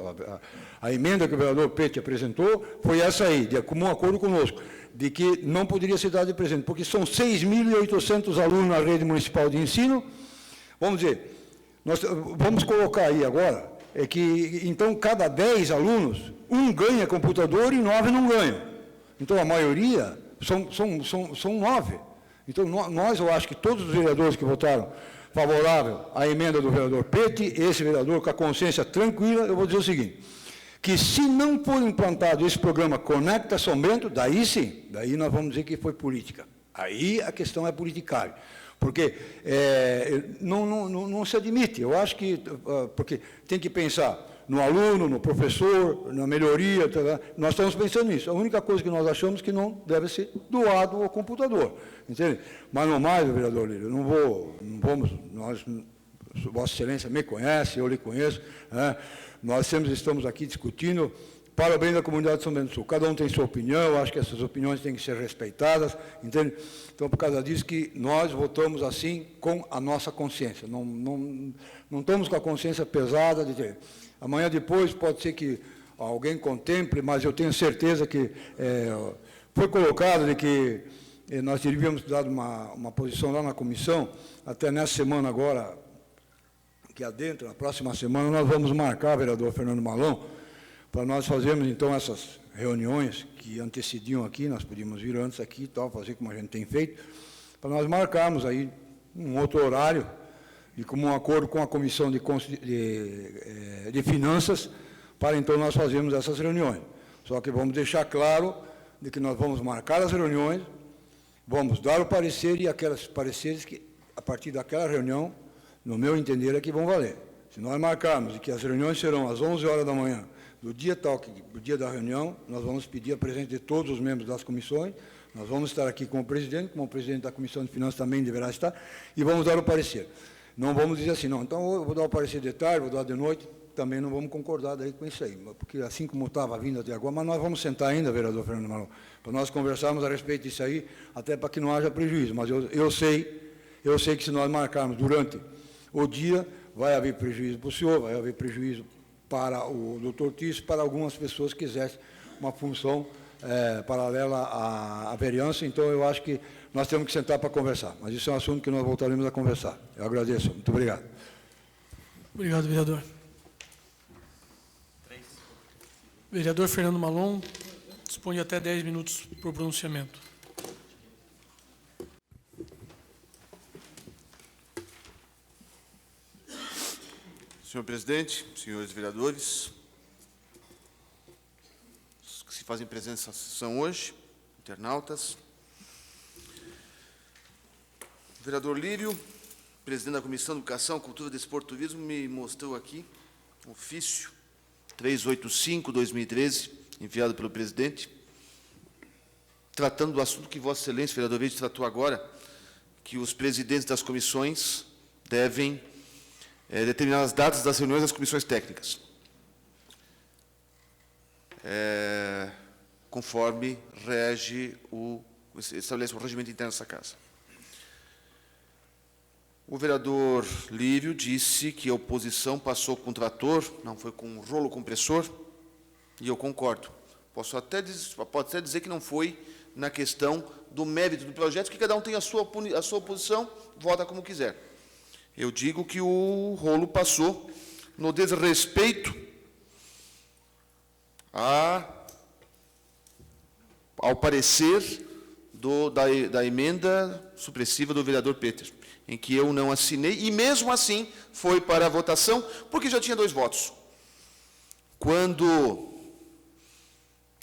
A emenda que o vereador Pete apresentou foi essa aí, de comum acordo conosco, de que não poderia ser dado de presente, porque são 6.800 alunos na rede municipal de ensino. Vamos dizer, nós vamos colocar aí agora, é que, então, cada 10 alunos, um ganha computador e 9 não ganham. Então, a maioria são 9. Então, nós, eu acho que todos os vereadores que votaram favorável à emenda do vereador Pete, esse vereador com a consciência tranquila, eu vou dizer o seguinte, que se não for implantado esse programa Conecta São Bento, daí sim, daí nós vamos dizer que foi política. Aí a questão é politicária. Porque não se admite. Eu acho que, porque tem que pensar no aluno, no professor, na melhoria, nós estamos pensando nisso. A única coisa que nós achamos que não deve ser doado ao computador. Entende? Mas no mais, vereador Lírio, Vossa Excelência me conhece, eu lhe conheço, né? Nós sempre estamos aqui discutindo para o bem da comunidade de São Bento do Sul. Cada um tem sua opinião, eu acho que essas opiniões têm que ser respeitadas, entende? Então, por causa disso que nós votamos assim com a nossa consciência. Não estamos com a consciência pesada de ter. Amanhã depois pode ser que alguém contemple, mas eu tenho certeza que foi colocado de que nós teríamos dado uma posição lá na comissão, até nessa semana agora, que adentra, na próxima semana, nós vamos marcar, vereador Fernando Malão, para nós fazermos, então, essas reuniões que antecediam aqui, nós podíamos vir antes aqui e tal, fazer como a gente tem feito, para nós marcarmos aí um outro horário, de comum acordo com a Comissão de Finanças, para, então, nós fazermos essas reuniões. Só que vamos deixar claro de que nós vamos marcar as reuniões, vamos dar o parecer e aqueles pareceres que, a partir daquela reunião, no meu entender, é que vão valer. Se nós marcarmos que as reuniões serão às 11 horas da manhã, do dia tal, do dia da reunião, nós vamos pedir a presença de todos os membros das comissões, nós vamos estar aqui com o presidente, como o presidente da Comissão de Finanças também deverá estar, e vamos dar o parecer. Não vamos dizer assim, não, então eu vou dar o parecer de tarde, vou dar de noite, também não vamos concordar daí com isso aí, porque assim como estava vindo até agora, mas nós vamos sentar ainda, vereador Fernando Malão, para nós conversarmos a respeito disso aí, até para que não haja prejuízo, mas eu sei que se nós marcarmos durante o dia, vai haver prejuízo para o senhor, vai haver prejuízo para o doutor Tício, para algumas pessoas que quisessem uma função paralela à vereança, então eu acho que nós temos que sentar para conversar, mas isso é um assunto que nós voltaremos a conversar. Eu agradeço, muito obrigado. Obrigado, vereador. Vereador Fernando Malon, dispõe de até 10 minutos para o pronunciamento. Senhor presidente, senhores vereadores, os que se fazem presentes nessa sessão hoje, internautas, o vereador Lírio, presidente da Comissão de Educação, Cultura, Desporto e Turismo, me mostrou aqui um ofício 385/2013, enviado pelo presidente, tratando do assunto que Vossa Excelência, vereador Verde, tratou agora, que os presidentes das comissões devem determinar as datas das reuniões das comissões técnicas, conforme estabelece o regimento interno dessa casa. O vereador Lírio disse que a oposição passou com trator, não foi com rolo compressor, e eu concordo. Pode até dizer que não foi na questão do mérito do projeto, que cada um tem a sua posição, vota como quiser. Eu digo que o rolo passou no desrespeito ao parecer da emenda supressiva do vereador Peter, em que eu não assinei, e mesmo assim foi para a votação, porque já tinha 2 votos. Quando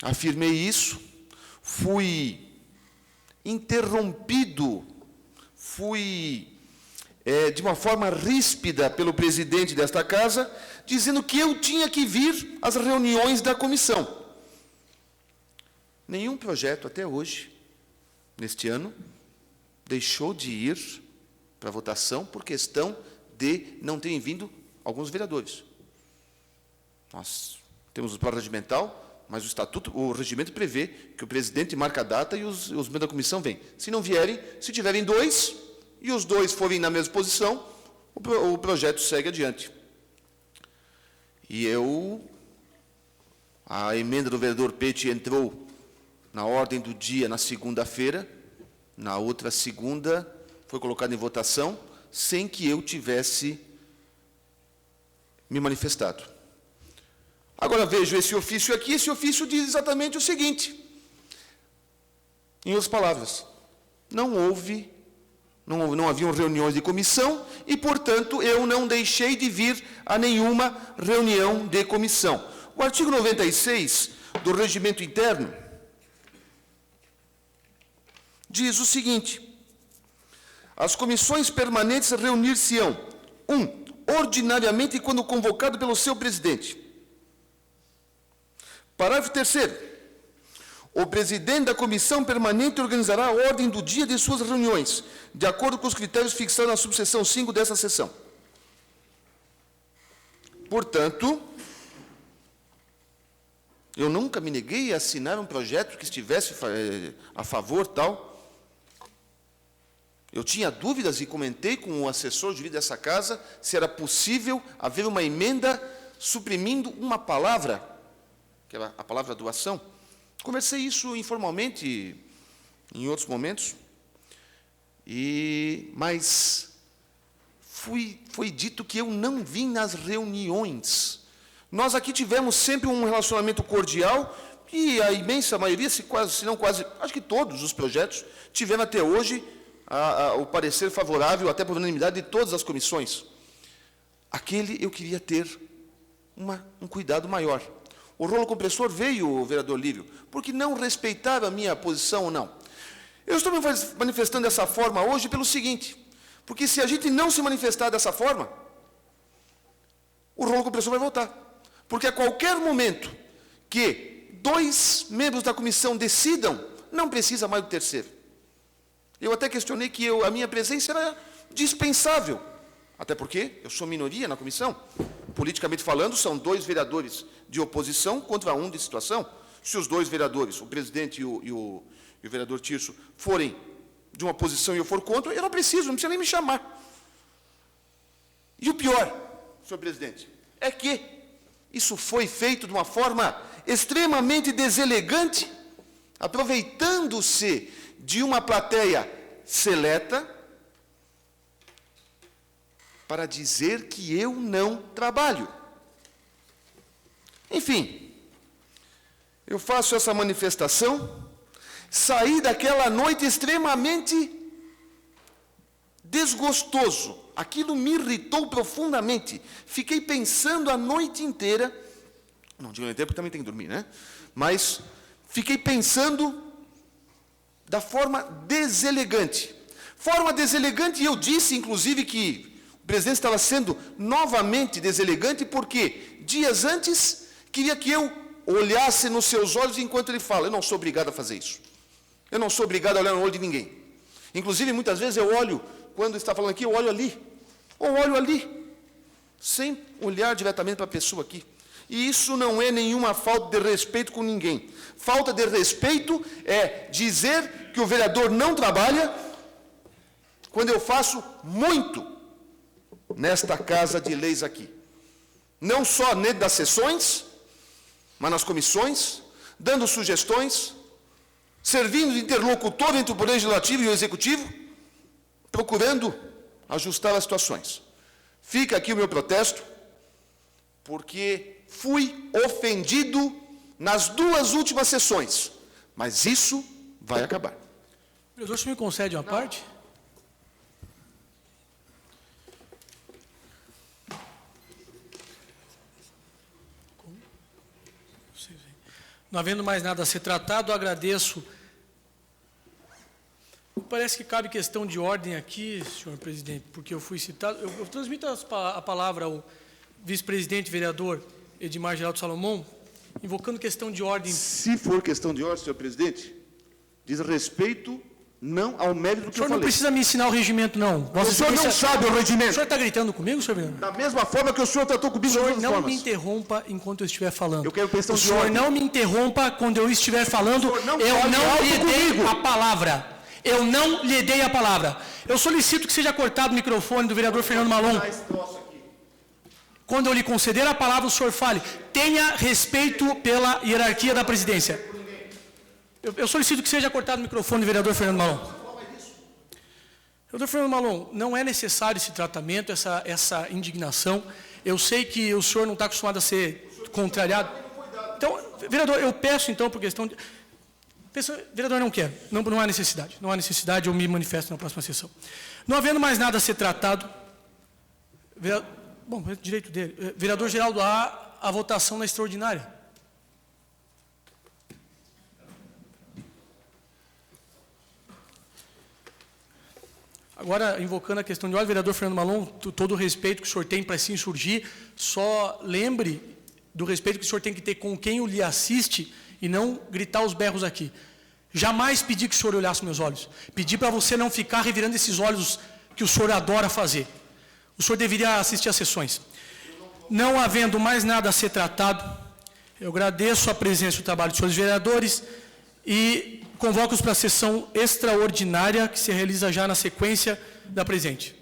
afirmei isso, fui interrompido, de uma forma ríspida pelo presidente desta casa, dizendo que eu tinha que vir às reuniões da comissão. Nenhum projeto até hoje, neste ano, deixou de ir para a votação por questão de não terem vindo alguns vereadores. Nós temos o plano regimental, mas o regimento prevê que o presidente marca a data e os membros da comissão vêm. Se não vierem, se tiverem 2, e os 2 forem na mesma posição, o projeto segue adiante. E a emenda do vereador Pete entrou na ordem do dia na segunda-feira, na outra segunda foi colocada em votação, sem que eu tivesse me manifestado. Agora vejo esse ofício aqui, esse ofício diz exatamente o seguinte, em outras palavras, não haviam reuniões de comissão e, portanto, eu não deixei de vir a nenhuma reunião de comissão. O artigo 96 do Regimento Interno diz o seguinte: as comissões permanentes reunir-se-ão, 1, ordinariamente quando convocado pelo seu presidente. Parágrafo 3º. O presidente da comissão permanente organizará a ordem do dia de suas reuniões, de acordo com os critérios fixados na subseção 5 dessa seção. Portanto, eu nunca me neguei a assinar um projeto que estivesse a favor tal. Eu tinha dúvidas e comentei com o assessor jurídico dessa casa se era possível haver uma emenda suprimindo uma palavra, que era a palavra doação. Conversei isso informalmente em outros momentos, mas foi dito que eu não vim nas reuniões. Nós aqui tivemos sempre um relacionamento cordial e a imensa maioria, se não quase, acho que todos os projetos tiveram até hoje o parecer favorável, até por unanimidade, de todas as comissões. Aquele eu queria ter um cuidado maior. O rolo compressor veio, vereador Lívio, porque não respeitava a minha posição ou não. Eu estou me manifestando dessa forma hoje pelo seguinte, porque se a gente não se manifestar dessa forma, o rolo compressor vai voltar. Porque a qualquer momento que 2 membros da comissão decidam, não precisa mais do terceiro. Eu até questionei que a minha presença era dispensável, até porque eu sou minoria na comissão. Politicamente falando, são 2 vereadores de oposição contra 1 de situação. Se os 2 vereadores, o presidente e o vereador Tirso, forem de uma posição e eu for contra, eu não precisa nem me chamar. E o pior, senhor presidente, é que isso foi feito de uma forma extremamente deselegante, aproveitando-se de uma plateia seleta para dizer que eu não trabalho. Enfim, eu faço essa manifestação, saí daquela noite extremamente desgostoso. Aquilo me irritou profundamente. Fiquei pensando a noite inteira, não digo a noite inteira porque também tem que dormir, né? Mas fiquei pensando da forma deselegante. Forma deselegante, e eu disse, inclusive, que o presidente estava sendo novamente deselegante, porque dias antes queria que eu olhasse nos seus olhos enquanto ele fala. Eu não sou obrigado a fazer isso. Eu não sou obrigado a olhar no olho de ninguém. Inclusive, muitas vezes eu olho, quando está falando aqui, eu olho ali. Ou olho ali, sem olhar diretamente para a pessoa aqui. E isso não é nenhuma falta de respeito com ninguém. Falta de respeito é dizer que o vereador não trabalha, quando eu faço muito nesta casa de leis aqui. Não só dentro das sessões, mas nas comissões, dando sugestões, servindo de interlocutor entre o Poder Legislativo e o Executivo, procurando ajustar as situações. Fica aqui o meu protesto, porque fui ofendido nas 2 últimas sessões, mas isso vai acabar. Vereador, o senhor me concede uma parte? Não havendo mais nada a ser tratado, agradeço. Parece que cabe questão de ordem aqui, senhor presidente, porque eu fui citado. Eu transmito a palavra ao vice-presidente, vereador Edmar Geraldo Salomão, invocando questão de ordem. Se for questão de ordem, senhor presidente, diz respeito não ao mérito do que O eu senhor não falei. precisa me ensinar o regimento, não. Vossa O senhor não Excelência- sabe o regimento. O senhor está gritando comigo, senhor vereador? Da mesma forma que o senhor tratou comigo O de senhor outras não formas. me interrompa enquanto eu estiver falando. Eu quero questão O de senhor ordem. não me interrompa quando eu estiver falando. O senhor não Eu fale não alto lhe dei comigo. a palavra. Eu não lhe dei a palavra. Eu solicito que seja cortado o microfone do vereador Fernando Malon. Quando eu lhe conceder a palavra, o senhor fale. Tenha respeito pela hierarquia da presidência. Eu solicito que seja cortado o microfone do vereador Fernando Malon. Vereador Fernando Malon, não é necessário esse tratamento, essa indignação. Eu sei que o senhor não está acostumado a ser contrariado. Então, vereador, eu peço então, por questão de... Vereador, não quero. Não há necessidade. Não há necessidade, eu me manifesto na próxima sessão. Não havendo mais nada a ser tratado... Bom, é direito dele. Vereador Geraldo, há a votação na extraordinária. Agora, invocando a questão de ordem, vereador Fernando Malon, todo o respeito que o senhor tem para se insurgir, só lembre do respeito que o senhor tem que ter com quem o lhe assiste e não gritar os berros aqui. Jamais pedi que o senhor olhasse meus olhos. Pedi para você não ficar revirando esses olhos que o senhor adora fazer. O senhor deveria assistir às sessões. Não havendo mais nada a ser tratado, eu agradeço a presença e o trabalho dos senhores vereadores e convoco-os para a sessão extraordinária que se realiza já na sequência da presente.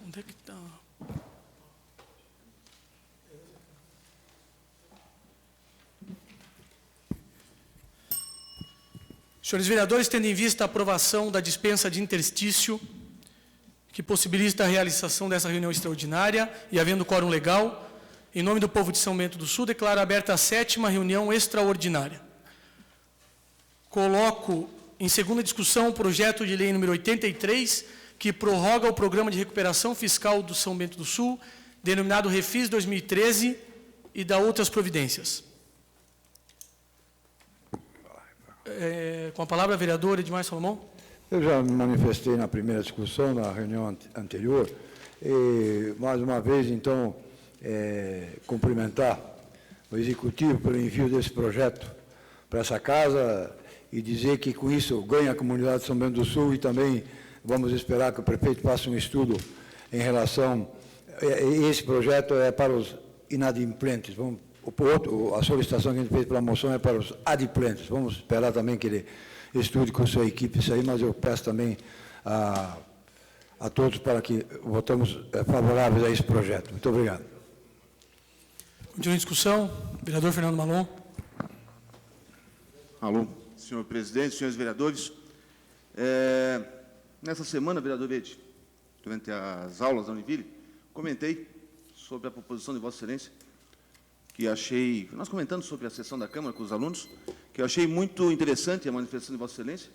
Onde é que está? Senhores vereadores, tendo em vista a aprovação da dispensa de interstício, que possibilita a realização dessa reunião extraordinária e havendo quórum legal, em nome do povo de São Bento do Sul, declaro aberta a 7ª reunião extraordinária. Coloco em segunda discussão o projeto de lei número 83, que prorroga o Programa de Recuperação Fiscal do São Bento do Sul, denominado Refis 2013, e da outras providências. Com a palavra, vereador Edmar Salomão. Eu já me manifestei na primeira discussão, na reunião anterior, e, mais uma vez, então, cumprimentar o Executivo pelo envio desse projeto para essa casa e dizer que, com isso, ganha a comunidade de São Bento do Sul e também vamos esperar que o prefeito faça um estudo em relação... Esse projeto é para os inadimplentes. A solicitação que a gente fez pela moção é para os adimplentes. Vamos esperar também que ele estude com a sua equipe isso aí, mas eu peço também a todos para que votemos favoráveis a esse projeto. Muito obrigado. Continua a discussão. Vereador Fernando Malon. Alô, senhor presidente, senhores vereadores. Nessa semana, vereador Verde, durante as aulas da Univille, comentei sobre a proposição de Vossa Excelência, que achei, nós comentamos sobre a sessão da Câmara com os alunos, que eu achei muito interessante a manifestação de Vossa Excelência.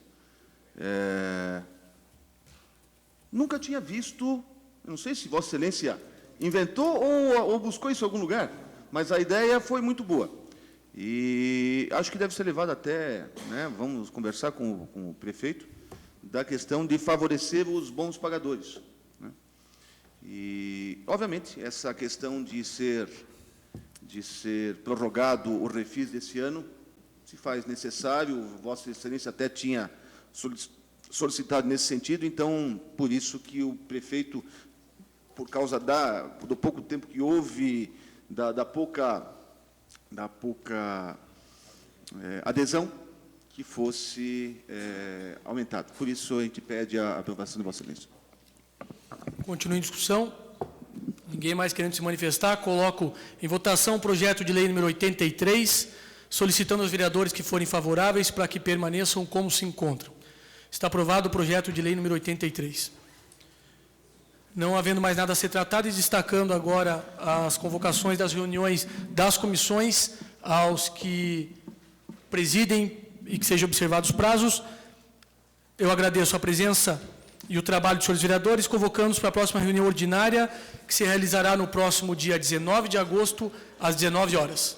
Nunca tinha visto, eu não sei se Vossa Excelência inventou ou buscou isso em algum lugar, mas a ideia foi muito boa. E acho que deve ser levado até, vamos conversar com o prefeito, da questão de favorecer os bons pagadores. E, obviamente, essa questão de ser prorrogado o refis desse ano se faz necessário, Vossa Excelência até tinha solicitado nesse sentido, então, por isso que o prefeito, por causa do pouco tempo que houve, da pouca adesão, que fosse aumentado. Por isso, a gente pede a aprovação de Vossa Excelência. Continua em discussão. Ninguém mais querendo se manifestar. Coloco em votação o projeto de lei número 83, solicitando aos vereadores que forem favoráveis para que permaneçam como se encontram. Está aprovado o projeto de lei número 83. Não havendo mais nada a ser tratado e destacando agora as convocações das reuniões das comissões aos que presidem e que sejam observados os prazos, eu agradeço a presença e o trabalho dos senhores vereadores, convocando-os para a próxima reunião ordinária, que se realizará no próximo dia 19 de agosto, às 19 horas.